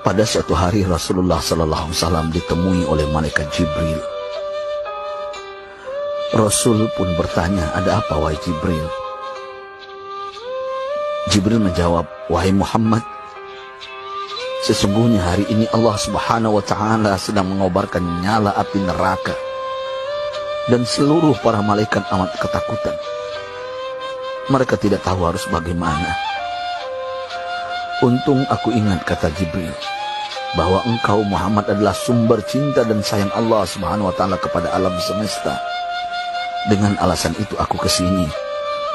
Pada suatu hari Rasulullah SAW ditemui oleh malaikat Jibril. Rasul pun bertanya, "Ada apa wahai Jibril?" Jibril menjawab, "Wahai Muhammad, sesungguhnya hari ini Allah Subhanahu wa Ta'ala sedang mengobarkan nyala api neraka, dan seluruh para malaikat amat ketakutan. Mereka tidak tahu harus bagaimana. Untung aku ingat," kata Jibril, "bahwa engkau Muhammad adalah sumber cinta dan sayang Allah Subhanahu wa Ta'ala kepada alam semesta. Dengan alasan itu aku kesini,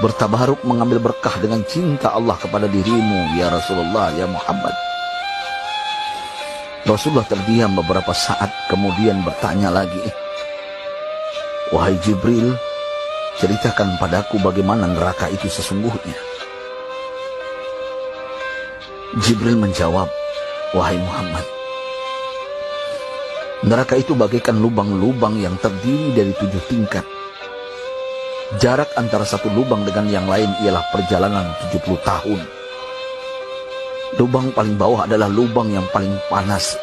bertabaruk mengambil berkah dengan cinta Allah kepada dirimu, ya Rasulullah, ya Muhammad." Rasulullah terdiam beberapa saat, kemudian bertanya lagi, "Wahai Jibril, ceritakan padaku bagaimana neraka itu sesungguhnya." Jibril menjawab, "Wahai Muhammad, neraka itu bagaikan lubang-lubang yang terdiri dari 7 tingkat. Jarak antara satu lubang dengan yang lain ialah perjalanan 70 tahun. Lubang paling bawah adalah lubang yang paling panas."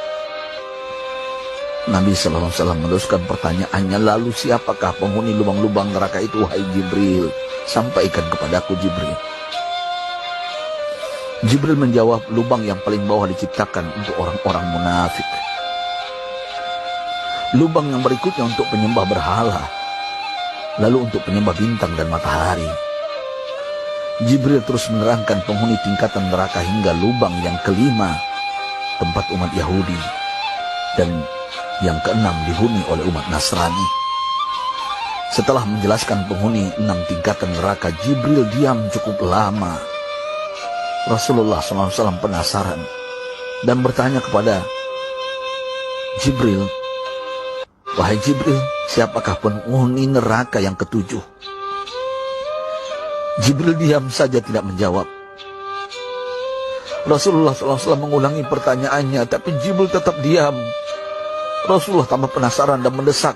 Nabi SAW meneruskan pertanyaannya, "Lalu siapakah penghuni lubang-lubang neraka itu, wahai Jibril? Sampaikan kepadaku, Jibril." Jibril menjawab, "Lubang yang paling bawah diciptakan untuk orang-orang munafik. Lubang yang berikutnya untuk penyembah berhala, lalu untuk penyembah bintang dan matahari." Jibril terus menerangkan penghuni tingkatan neraka hingga lubang yang kelima, tempat umat Yahudi, dan yang keenam dihuni oleh umat Nasrani. Setelah menjelaskan penghuni 6 tingkatan neraka, Jibril diam cukup lama. Rasulullah SAW penasaran dan bertanya kepada Jibril, "Wahai Jibril, siapakah penghuni neraka yang ke-7?" Jibril diam saja tidak menjawab. Rasulullah SAW mengulangi pertanyaannya, tapi Jibril tetap diam. Rasulullah tambah penasaran dan mendesak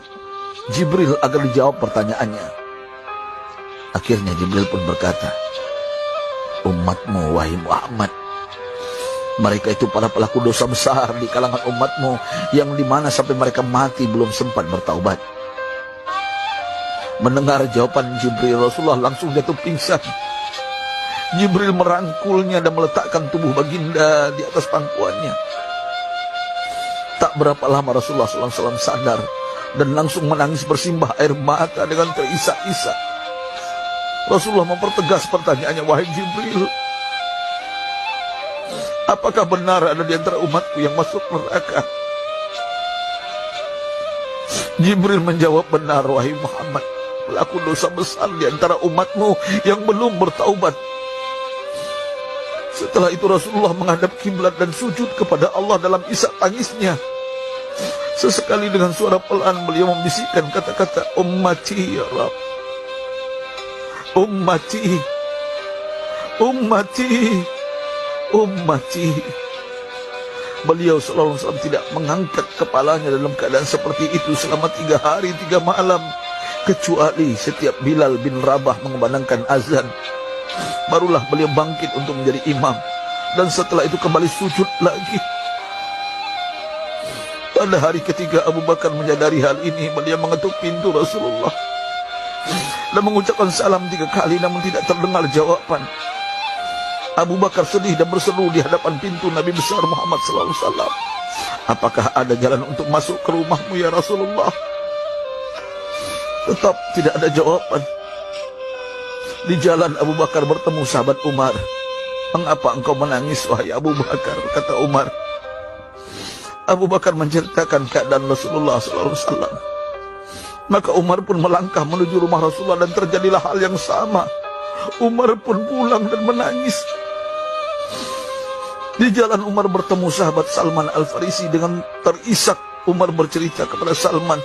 Jibril agar dijawab pertanyaannya. Akhirnya Jibril pun berkata, "Umatmu, wahai Muhammad, mereka itu para pelaku dosa besar di kalangan umatmu, yang dimana sampai mereka mati belum sempat bertaubat." Mendengar jawaban Jibril, Rasulullah langsung jatuh pingsan. Jibril merangkulnya dan meletakkan tubuh baginda di atas pangkuannya. Tak berapa lama Rasulullah SAW sadar dan langsung menangis bersimbah air mata dengan terisak-isak. Rasulullah mempertegas pertanyaannya, "Wahai Jibril, apakah benar ada di antara umatku yang masuk neraka?" Jibril menjawab, "Benar, wahai Muhammad, pelaku dosa besar di antara umatmu yang belum bertaubat." Setelah itu Rasulullah menghadap kiblat dan sujud kepada Allah dalam isak tangisnya. Sesekali dengan suara pelan beliau membisikkan kata-kata, "Ummati ya Rabb, ummati, ummati, ummati." Beliau SAW tidak mengangkat kepalanya dalam keadaan seperti itu selama 3 hari 3 malam, kecuali setiap Bilal bin Rabah mengumandangkan azan, barulah beliau bangkit untuk menjadi imam, dan setelah itu kembali sujud lagi. Pada hari ketiga Abu Bakar menyadari hal ini, beliau mengetuk pintu Rasulullah dan mengucapkan salam 3 kali, namun tidak terdengar jawaban. Abu Bakar sedih dan berseru di hadapan pintu Nabi besar Muhammad SAW, "Apakah ada jalan untuk masuk ke rumahmu ya Rasulullah?" Tetap tidak ada jawaban. Di jalan Abu Bakar bertemu sahabat Umar. "Mengapa engkau menangis, wahai Abu Bakar?" kata Umar. Abu Bakar menceritakan keadaan Rasulullah SAW. Maka Umar pun melangkah menuju rumah Rasulullah dan terjadilah hal yang sama. Umar pun pulang dan menangis. Di jalan Umar bertemu sahabat Salman Al-Farisi. Dengan terisak Umar bercerita kepada Salman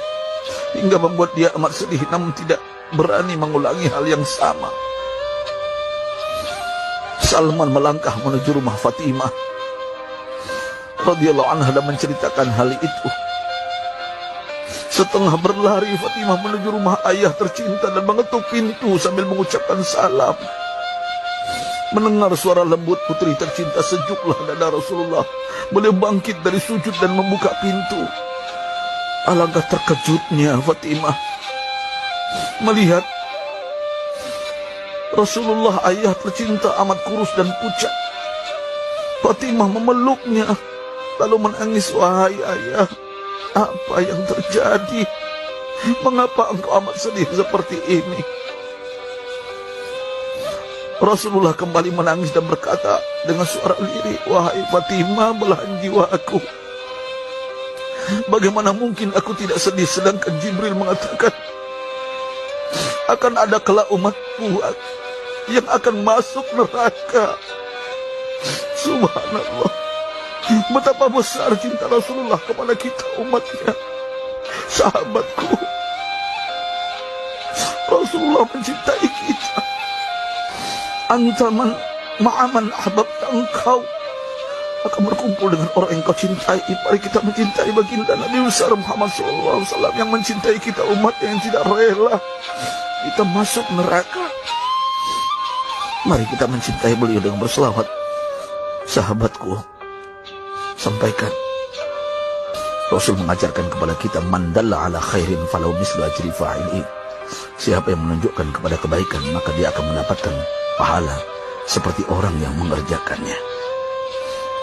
hingga membuat dia amat sedih, namun tidak berani mengulangi hal yang sama. Salman melangkah menuju rumah Fatimah radhiyallahu anha dan menceritakan hal itu. Setengah berlari Fatimah menuju rumah ayah tercinta dan mengetuk pintu sambil mengucapkan salam. Mendengar suara lembut putri tercinta, sejuklah dada Rasulullah. Beliau bangkit dari sujud dan membuka pintu. Alangkah terkejutnya Fatimah melihat Rasulullah, ayah tercinta, amat kurus dan pucat. Fatimah memeluknya lalu menangis. Wahai ayah, apa yang terjadi? Mengapa engkau amat sedih seperti ini? Rasulullah kembali menangis dan berkata dengan suara lirih, wahai Fatimah, belahan jiwa aku. Bagaimana mungkin aku tidak sedih sedangkan Jibril mengatakan akan ada kelak umatku yang akan masuk neraka. Subhanallah, betapa besar cinta Rasulullah kepada kita umatnya. Sahabatku, Rasulullah mencintai kita. Antaman ma'aman ahbabta, engkau akan berkumpul dengan orang yang kau cintai. Mari kita mencintai baginda Nabi besar Muhammad SAW yang mencintai kita umat yang tidak rela kita masuk neraka. Mari kita mencintai beliau dengan berselawat. Sahabatku, sampaikan, Rasul mengajarkan kepada kita, man dalla ala khairin falau mislu ajri fa'ili. Siapa yang menunjukkan kepada kebaikan, maka dia akan mendapatkan pahala seperti orang yang mengerjakannya.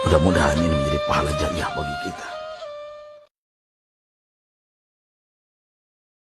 Mudah-mudahan ini menjadi pahala jariah bagi kita.